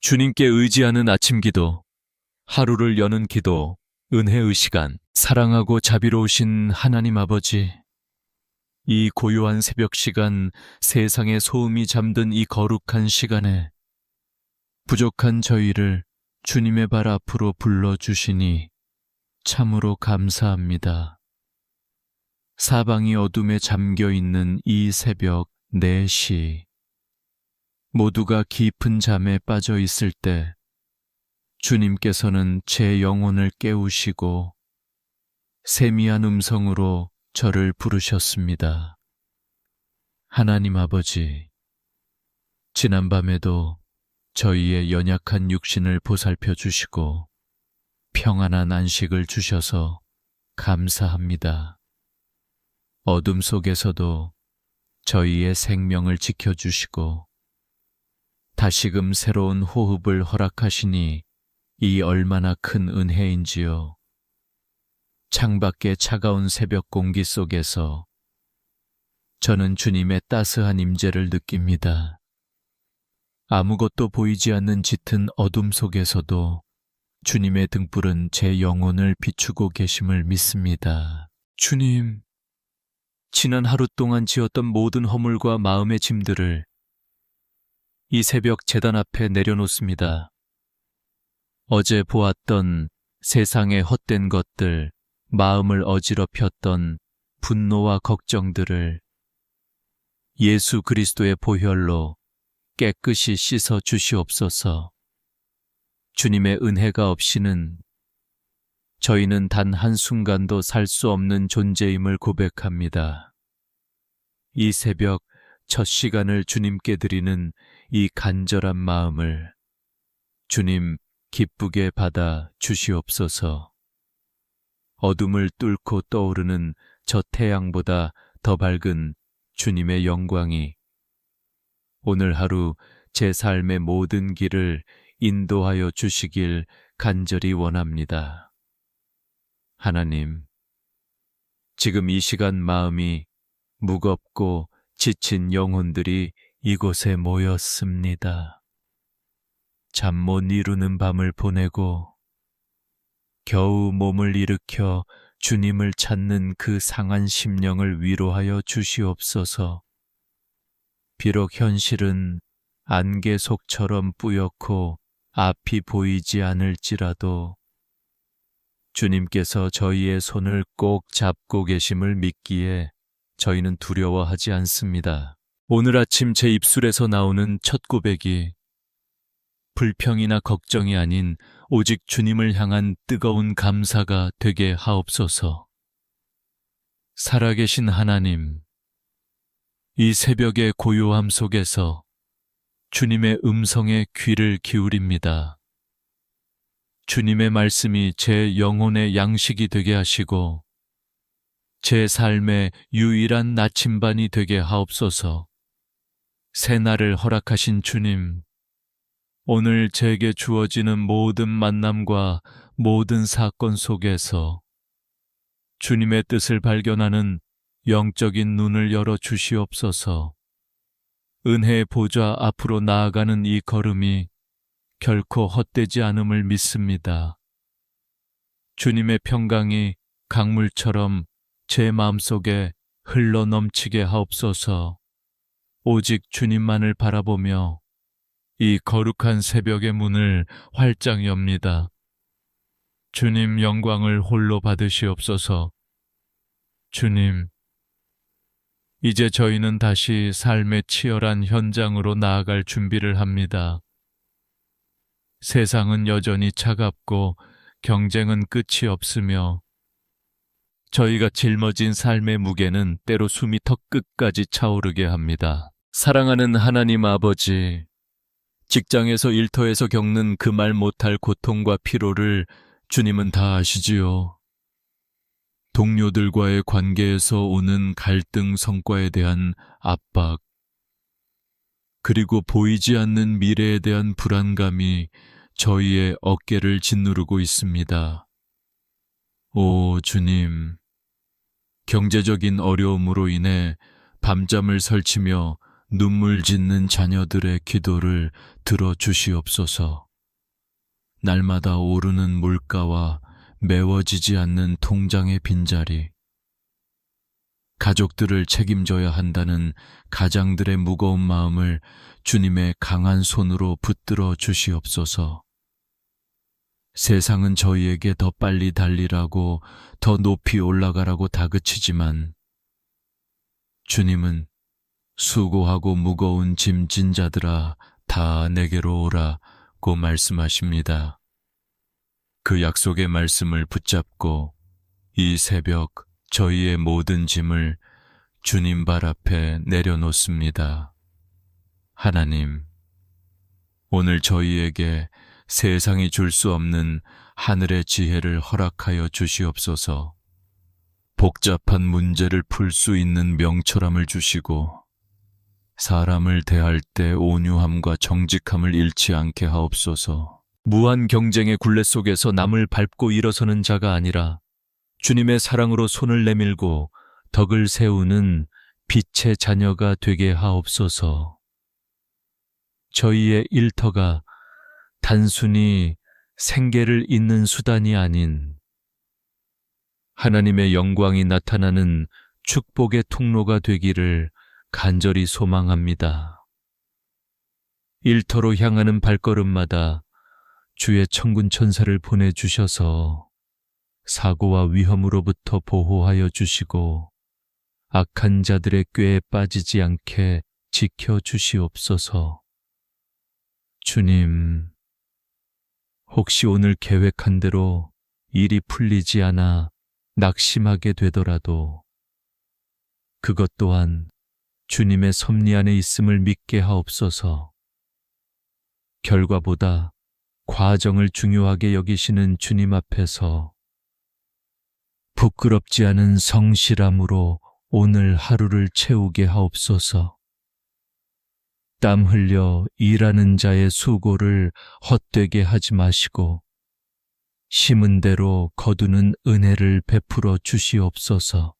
주님께 의지하는 아침 기도, 하루를 여는 기도, 은혜의 시간, 사랑하고 자비로우신 하나님 아버지, 이 고요한 새벽 시간, 세상의 소음이 잠든 이 거룩한 시간에 부족한 저희를 주님의 발 앞으로 불러주시니 참으로 감사합니다. 사방이 어둠에 잠겨있는 이 새벽 4시, 모두가 깊은 잠에 빠져 있을 때 주님께서는 제 영혼을 깨우시고 세미한 음성으로 저를 부르셨습니다. 하나님 아버지, 지난밤에도 저희의 연약한 육신을 보살펴 주시고 평안한 안식을 주셔서 감사합니다. 어둠 속에서도 저희의 생명을 지켜주시고 다시금 새로운 호흡을 허락하시니 이 얼마나 큰 은혜인지요. 창밖의 차가운 새벽 공기 속에서 저는 주님의 따스한 임재를 느낍니다. 아무것도 보이지 않는 짙은 어둠 속에서도 주님의 등불은 제 영혼을 비추고 계심을 믿습니다. 주님, 지난 하루 동안 지었던 모든 허물과 마음의 짐들을 이 새벽 제단 앞에 내려놓습니다. 어제 보았던 세상의 헛된 것들, 마음을 어지럽혔던 분노와 걱정들을 예수 그리스도의 보혈로 깨끗이 씻어 주시옵소서. 주님의 은혜가 없이는 저희는 단 한순간도 살 수 없는 존재임을 고백합니다. 이 새벽 첫 시간을 주님께 드리는 이 간절한 마음을 주님 기쁘게 받아 주시옵소서. 어둠을 뚫고 떠오르는 저 태양보다 더 밝은 주님의 영광이 오늘 하루 제 삶의 모든 길을 인도하여 주시길 간절히 원합니다. 하나님, 지금 이 시간 마음이 무겁고 지친 영혼들이 이곳에 모였습니다. 잠 못 이루는 밤을 보내고 겨우 몸을 일으켜 주님을 찾는 그 상한 심령을 위로하여 주시옵소서. 비록 현실은 안개 속처럼 뿌옇고 앞이 보이지 않을지라도 주님께서 저희의 손을 꼭 잡고 계심을 믿기에 저희는 두려워하지 않습니다. 오늘 아침 제 입술에서 나오는 첫 고백이 불평이나 걱정이 아닌 오직 주님을 향한 뜨거운 감사가 되게 하옵소서. 살아계신 하나님, 이 새벽의 고요함 속에서 주님의 음성에 귀를 기울입니다. 주님의 말씀이 제 영혼의 양식이 되게 하시고 제 삶의 유일한 나침반이 되게 하옵소서. 새날을 허락하신 주님, 오늘 제게 주어지는 모든 만남과 모든 사건 속에서 주님의 뜻을 발견하는 영적인 눈을 열어 주시옵소서. 은혜의 보좌 앞으로 나아가는 이 걸음이 결코 헛되지 않음을 믿습니다. 주님의 평강이 강물처럼 제 마음속에 흘러 넘치게 하옵소서. 오직 주님만을 바라보며 이 거룩한 새벽의 문을 활짝 엽니다. 주님 영광을 홀로 받으시옵소서. 주님, 이제 저희는 다시 삶의 치열한 현장으로 나아갈 준비를 합니다. 세상은 여전히 차갑고 경쟁은 끝이 없으며 저희가 짊어진 삶의 무게는 때로 숨이 턱끝까지 차오르게 합니다. 사랑하는 하나님 아버지, 직장에서 일터에서 겪는 그 말 못할 고통과 피로를 주님은 다 아시지요. 동료들과의 관계에서 오는 갈등 성과에 대한 압박, 그리고 보이지 않는 미래에 대한 불안감이 저희의 어깨를 짓누르고 있습니다. 오 주님, 경제적인 어려움으로 인해 밤잠을 설치며 눈물 짓는 자녀들의 기도를 들어주시옵소서. 날마다 오르는 물가와 메워지지 않는 통장의 빈자리, 가족들을 책임져야 한다는 가장들의 무거운 마음을 주님의 강한 손으로 붙들어 주시옵소서. 세상은 저희에게 더 빨리 달리라고, 더 높이 올라가라고 다그치지만 주님은 수고하고 무거운 짐진 자들아 다 내게로 오라고 말씀하십니다. 그 약속의 말씀을 붙잡고 이 새벽 저희의 모든 짐을 주님 발 앞에 내려놓습니다. 하나님, 오늘 저희에게 세상이 줄 수 없는 하늘의 지혜를 허락하여 주시옵소서. 복잡한 문제를 풀 수 있는 명철함을 주시고 사람을 대할 때 온유함과 정직함을 잃지 않게 하옵소서. 무한 경쟁의 굴레 속에서 남을 밟고 일어서는 자가 아니라 주님의 사랑으로 손을 내밀고 덕을 세우는 빛의 자녀가 되게 하옵소서. 저희의 일터가 단순히 생계를 잇는 수단이 아닌 하나님의 영광이 나타나는 축복의 통로가 되기를 간절히 소망합니다. 일터로 향하는 발걸음마다 주의 천군 천사를 보내주셔서 사고와 위험으로부터 보호하여 주시고 악한 자들의 꾀에 빠지지 않게 지켜주시옵소서. 주님, 혹시 오늘 계획한 대로 일이 풀리지 않아 낙심하게 되더라도 그것 또한 주님의 섭리 안에 있음을 믿게 하옵소서. 결과보다 과정을 중요하게 여기시는 주님 앞에서 부끄럽지 않은 성실함으로 오늘 하루를 채우게 하옵소서. 땀 흘려 일하는 자의 수고를 헛되게 하지 마시고 심은 대로 거두는 은혜를 베풀어 주시옵소서.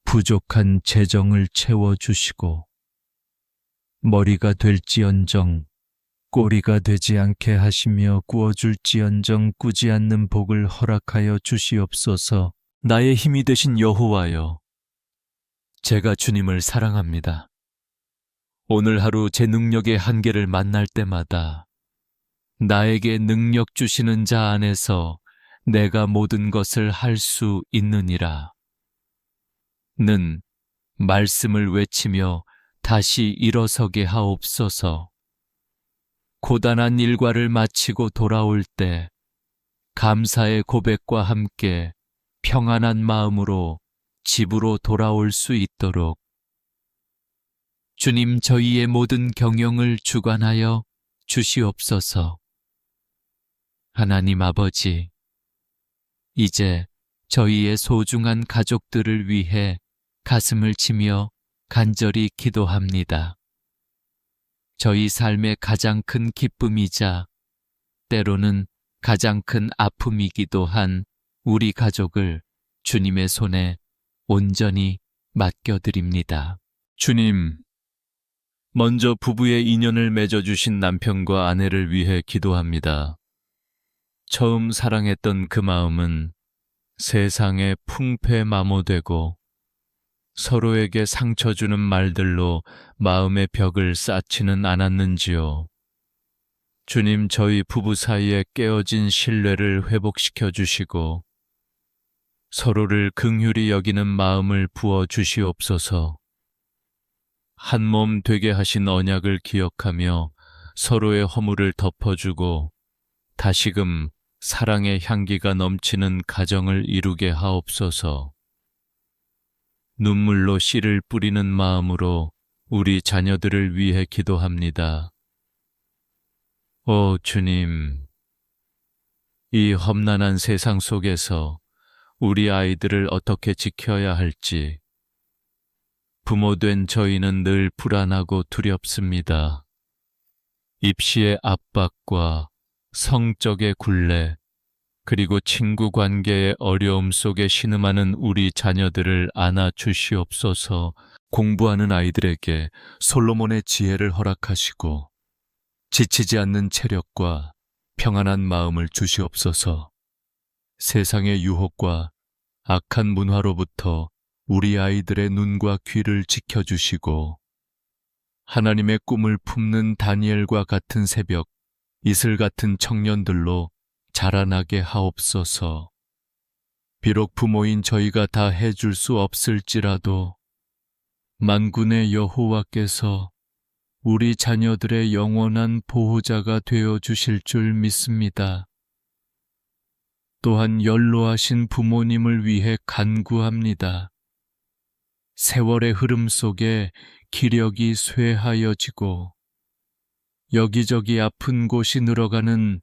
부족한 재정을 채워주시고 머리가 될지언정 꼬리가 되지 않게 하시며 구워줄지언정 꾸지 않는 복을 허락하여 주시옵소서. 나의 힘이 되신 여호와여, 제가 주님을 사랑합니다. 오늘 하루 제 능력의 한계를 만날 때마다 나에게 능력 주시는 자 안에서 내가 모든 것을 할 수 있느니라. 는 말씀을 외치며 다시 일어서게 하옵소서. 고단한 일과를 마치고 돌아올 때 감사의 고백과 함께 평안한 마음으로 집으로 돌아올 수 있도록 주님 저희의 모든 경영을 주관하여 주시옵소서. 하나님 아버지, 이제 저희의 소중한 가족들을 위해 가슴을 치며 간절히 기도합니다. 저희 삶의 가장 큰 기쁨이자 때로는 가장 큰 아픔이기도 한 우리 가족을 주님의 손에 온전히 맡겨드립니다. 주님, 먼저 부부의 인연을 맺어주신 남편과 아내를 위해 기도합니다. 처음 사랑했던 그 마음은 세상에 풍패마모되고 서로에게 상처 주는 말들로 마음의 벽을 쌓지는 않았는지요. 주님, 저희 부부 사이에 깨어진 신뢰를 회복시켜 주시고 서로를 긍휼히 여기는 마음을 부어 주시옵소서. 한 몸 되게 하신 언약을 기억하며 서로의 허물을 덮어주고 다시금 사랑의 향기가 넘치는 가정을 이루게 하옵소서. 눈물로 씨를 뿌리는 마음으로 우리 자녀들을 위해 기도합니다. 오 주님, 이 험난한 세상 속에서 우리 아이들을 어떻게 지켜야 할지 부모된 저희는 늘 불안하고 두렵습니다. 입시의 압박과 성적의 굴레, 그리고 친구 관계의 어려움 속에 신음하는 우리 자녀들을 안아 주시옵소서. 공부하는 아이들에게 솔로몬의 지혜를 허락하시고 지치지 않는 체력과 평안한 마음을 주시옵소서. 세상의 유혹과 악한 문화로부터 우리 아이들의 눈과 귀를 지켜주시고 하나님의 꿈을 품는 다니엘과 같은 새벽, 이슬 같은 청년들로 자라나게 하옵소서. 비록 부모인 저희가 다 해줄 수 없을지라도 만군의 여호와께서 우리 자녀들의 영원한 보호자가 되어 주실 줄 믿습니다. 또한 연로하신 부모님을 위해 간구합니다. 세월의 흐름 속에 기력이 쇠하여지고 여기저기 아픈 곳이 늘어가는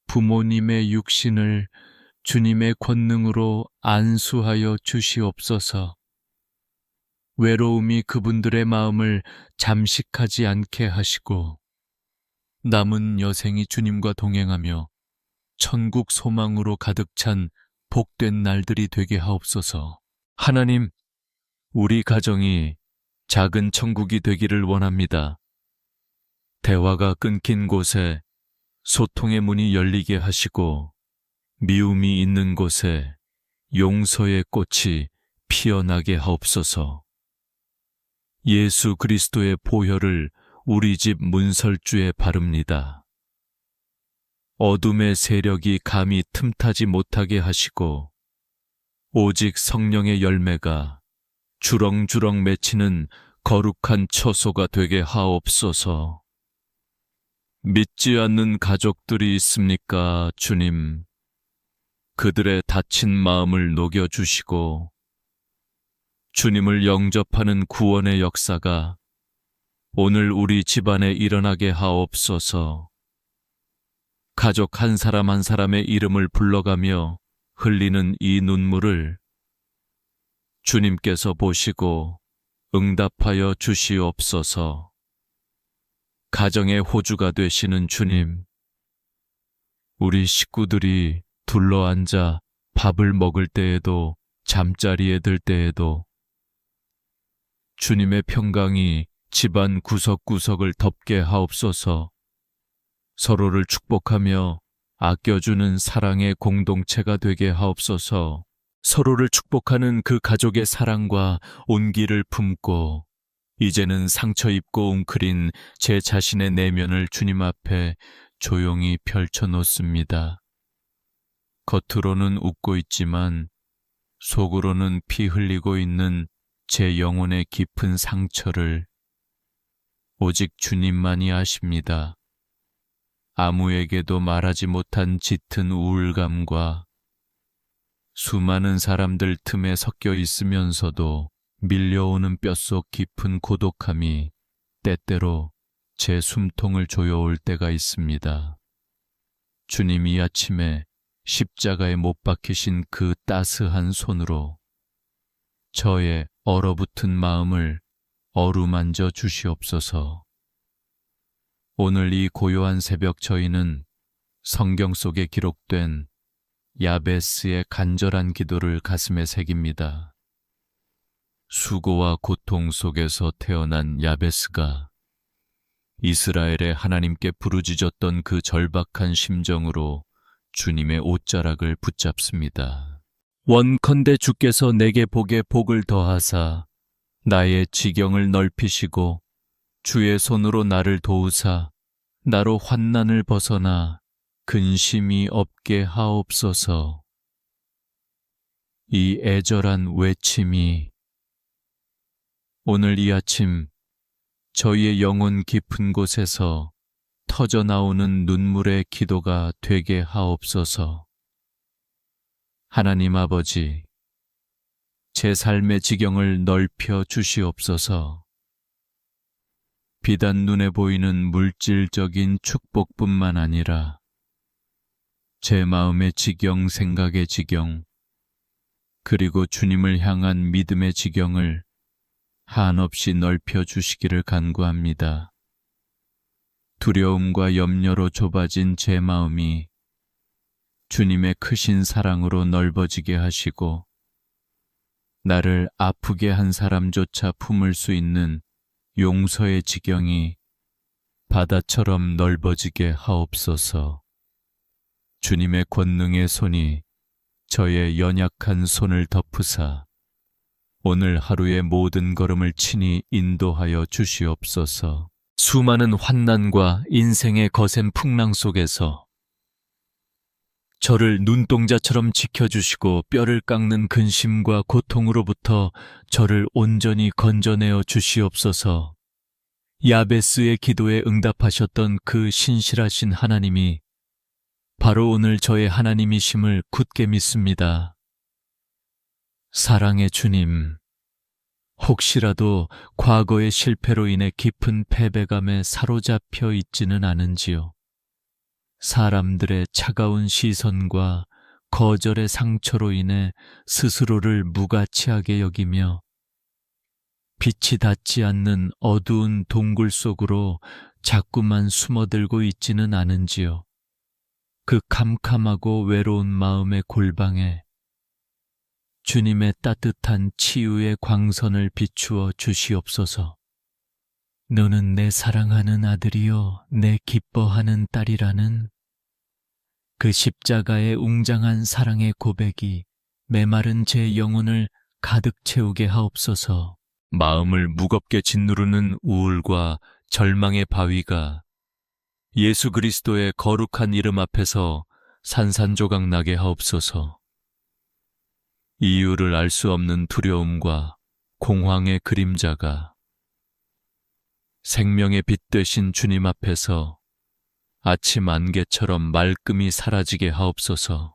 부모님의 육신을 주님의 권능으로 안수하여 주시옵소서. 외로움이 그분들의 마음을 잠식하지 않게 하시고 남은 여생이 주님과 동행하며 천국 소망으로 가득 찬 복된 날들이 되게 하옵소서. 하나님, 우리 가정이 작은 천국이 되기를 원합니다. 대화가 끊긴 곳에 소통의 문이 열리게 하시고 미움이 있는 곳에 용서의 꽃이 피어나게 하옵소서. 예수 그리스도의 보혈을 우리 집 문설주에 바릅니다. 어둠의 세력이 감히 틈타지 못하게 하시고 오직 성령의 열매가 주렁주렁 맺히는 거룩한 처소가 되게 하옵소서. 믿지 않는 가족들이 있습니까, 주님? 그들의 다친 마음을 녹여주시고 주님을 영접하는 구원의 역사가 오늘 우리 집안에 일어나게 하옵소서. 가족 한 사람 한 사람의 이름을 불러가며 흘리는 이 눈물을 주님께서 보시고 응답하여 주시옵소서. 가정의 호주가 되시는 주님, 우리 식구들이 둘러앉아 밥을 먹을 때에도 잠자리에 들 때에도 주님의 평강이 집안 구석구석을 덮게 하옵소서. 서로를 축복하며 아껴주는 사랑의 공동체가 되게 하옵소서. 서로를 축복하는 그 가족의 사랑과 온기를 품고 이제는 상처 입고 웅크린 제 자신의 내면을 주님 앞에 조용히 펼쳐놓습니다. 겉으로는 웃고 있지만 속으로는 피 흘리고 있는 제 영혼의 깊은 상처를 오직 주님만이 아십니다. 아무에게도 말하지 못한 짙은 우울감과 수많은 사람들 틈에 섞여 있으면서도 밀려오는 뼛속 깊은 고독함이 때때로 제 숨통을 조여올 때가 있습니다. 주님, 이 아침에 십자가에 못 박히신 그 따스한 손으로 저의 얼어붙은 마음을 어루만져 주시옵소서. 오늘 이 고요한 새벽 저희는 성경 속에 기록된 야베스의 간절한 기도를 가슴에 새깁니다. 수고와 고통 속에서 태어난 야베스가 이스라엘의 하나님께 부르짖었던 그 절박한 심정으로 주님의 옷자락을 붙잡습니다. 원컨대 주께서 내게 복에 복을 더하사 나의 지경을 넓히시고 주의 손으로 나를 도우사 나로 환난을 벗어나 근심이 없게 하옵소서. 이 애절한 외침이 오늘 이 아침 저희의 영혼 깊은 곳에서 터져나오는 눈물의 기도가 되게 하옵소서. 하나님 아버지, 제 삶의 지경을 넓혀 주시옵소서. 비단 눈에 보이는 물질적인 축복뿐만 아니라 제 마음의 지경, 생각의 지경, 그리고 주님을 향한 믿음의 지경을 한없이 넓혀 주시기를 간구합니다. 두려움과 염려로 좁아진 제 마음이 주님의 크신 사랑으로 넓어지게 하시고 나를 아프게 한 사람조차 품을 수 있는 용서의 지경이 바다처럼 넓어지게 하옵소서. 주님의 권능의 손이 저의 연약한 손을 덮으사 오늘 하루의 모든 걸음을 친히 인도하여 주시옵소서. 수많은 환난과 인생의 거센 풍랑 속에서 저를 눈동자처럼 지켜주시고 뼈를 깎는 근심과 고통으로부터 저를 온전히 건져내어 주시옵소서. 야베스의 기도에 응답하셨던 그 신실하신 하나님이 바로 오늘 저의 하나님이심을 굳게 믿습니다. 사랑의 주님, 혹시라도 과거의 실패로 인해 깊은 패배감에 사로잡혀 있지는 않은지요. 사람들의 차가운 시선과 거절의 상처로 인해 스스로를 무가치하게 여기며 빛이 닿지 않는 어두운 동굴 속으로 자꾸만 숨어들고 있지는 않은지요. 그 캄캄하고 외로운 마음의 골방에 주님의 따뜻한 치유의 광선을 비추어 주시옵소서. 너는 내 사랑하는 아들이요 내 기뻐하는 딸이라는 그 십자가의 웅장한 사랑의 고백이 메마른 제 영혼을 가득 채우게 하옵소서. 마음을 무겁게 짓누르는 우울과 절망의 바위가 예수 그리스도의 거룩한 이름 앞에서 산산조각 나게 하옵소서. 이유를 알 수 없는 두려움과 공황의 그림자가 생명의 빛 되신 주님 앞에서 아침 안개처럼 말끔히 사라지게 하옵소서.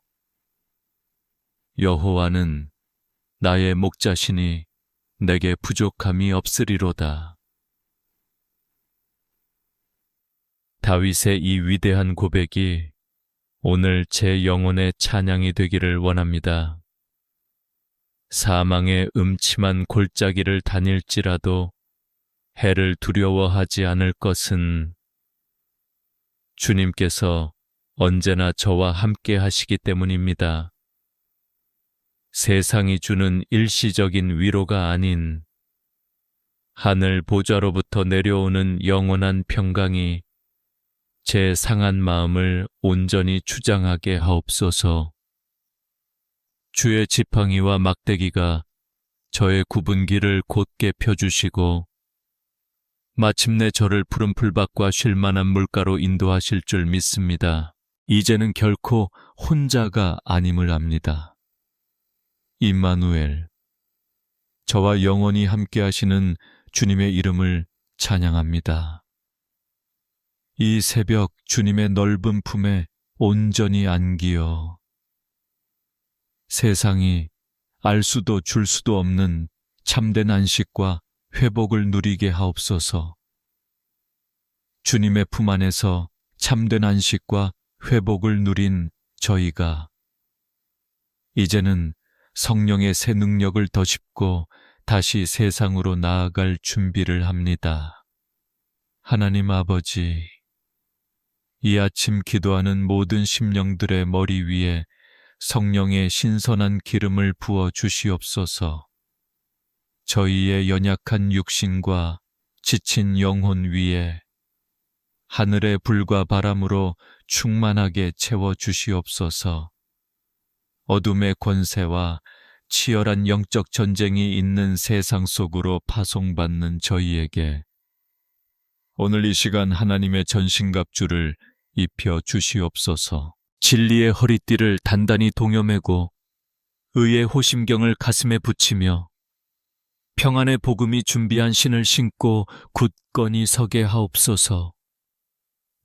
여호와는 나의 목자시니 내게 부족함이 없으리로다. 다윗의 이 위대한 고백이 오늘 제 영혼의 찬양이 되기를 원합니다. 사망의 음침한 골짜기를 다닐지라도 해를 두려워하지 않을 것은 주님께서 언제나 저와 함께 하시기 때문입니다. 세상이 주는 일시적인 위로가 아닌 하늘 보좌로부터 내려오는 영원한 평강이 제 상한 마음을 온전히 주장하게 하옵소서. 주의 지팡이와 막대기가 저의 굽은 길을 곧게 펴주시고 마침내 저를 푸른 풀밭과 쉴만한 물가로 인도하실 줄 믿습니다. 이제는 결코 혼자가 아님을 압니다. 임마누엘, 저와 영원히 함께 하시는 주님의 이름을 찬양합니다. 이 새벽 주님의 넓은 품에 온전히 안기어 세상이 알 수도 줄 수도 없는 참된 안식과 회복을 누리게 하옵소서. 주님의 품 안에서 참된 안식과 회복을 누린 저희가 이제는 성령의 새 능력을 덧입고 다시 세상으로 나아갈 준비를 합니다. 하나님 아버지, 이 아침 기도하는 모든 심령들의 머리 위에 성령의 신선한 기름을 부어 주시옵소서. 저희의 연약한 육신과 지친 영혼 위에 하늘의 불과 바람으로 충만하게 채워 주시옵소서. 어둠의 권세와 치열한 영적 전쟁이 있는 세상 속으로 파송받는 저희에게 오늘 이 시간 하나님의 전신갑주를 입혀 주시옵소서. 진리의 허리띠를 단단히 동여매고 의의 호심경을 가슴에 붙이며 평안의 복음이 준비한 신을 신고 굳건히 서게 하옵소서.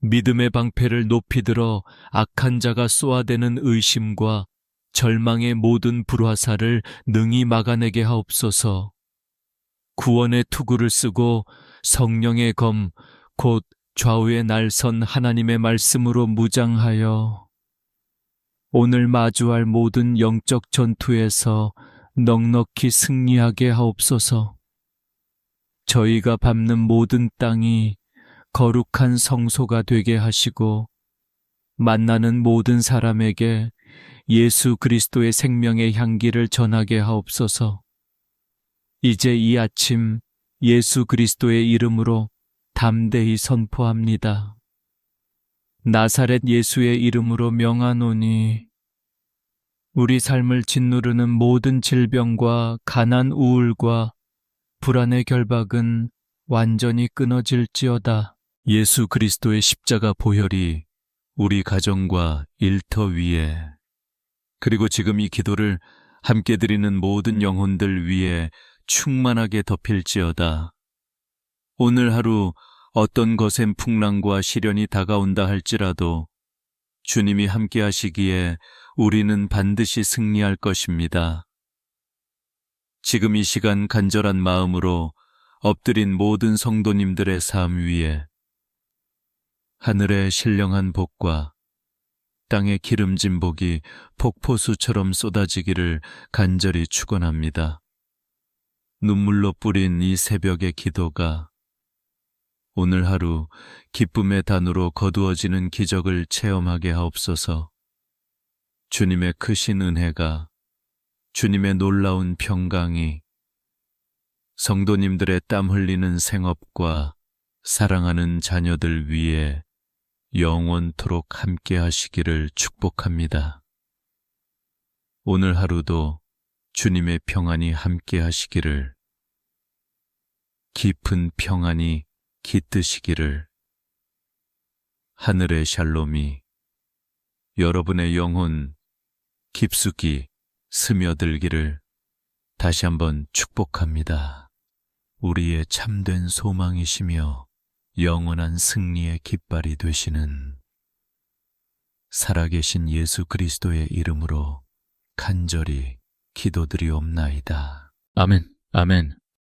믿음의 방패를 높이 들어 악한 자가 쏘아대는 의심과 절망의 모든 불화살을 능히 막아내게 하옵소서. 구원의 투구를 쓰고 성령의 검, 곧 좌우에 날선 하나님의 말씀으로 무장하여 오늘 마주할 모든 영적 전투에서 넉넉히 승리하게 하옵소서. 저희가 밟는 모든 땅이 거룩한 성소가 되게 하시고 만나는 모든 사람에게 예수 그리스도의 생명의 향기를 전하게 하옵소서. 이제 이 아침 예수 그리스도의 이름으로 담대히 선포합니다. 나사렛 예수의 이름으로 명하노니 우리 삶을 짓누르는 모든 질병과 가난 우울과 불안의 결박은 완전히 끊어질지어다. 예수 그리스도의 십자가 보혈이 우리 가정과 일터 위에, 그리고 지금 이 기도를 함께 드리는 모든 영혼들 위에 충만하게 덮일지어다. 오늘 하루 어떤 거센 풍랑과 시련이 다가온다 할지라도 주님이 함께 하시기에 우리는 반드시 승리할 것입니다. 지금 이 시간 간절한 마음으로 엎드린 모든 성도님들의 삶 위에 하늘의 신령한 복과 땅의 기름진 복이 폭포수처럼 쏟아지기를 간절히 축원합니다. 눈물로 뿌린 이 새벽의 기도가 오늘 하루 기쁨의 단으로 거두어지는 기적을 체험하게 하옵소서. 주님의 크신 은혜가, 주님의 놀라운 평강이 성도님들의 땀 흘리는 생업과 사랑하는 자녀들 위에 영원토록 함께 하시기를 축복합니다. 오늘 하루도 주님의 평안이 함께 하시기를, 깊은 평안이 깃드시기를, 하늘의 샬롬이 여러분의 영혼 깊숙이 스며들기를 다시 한번 축복합니다. 우리의 참된 소망이시며 영원한 승리의 깃발이 되시는 살아계신 예수 그리스도의 이름으로 간절히 기도드리옵나이다. 아멘, 아멘.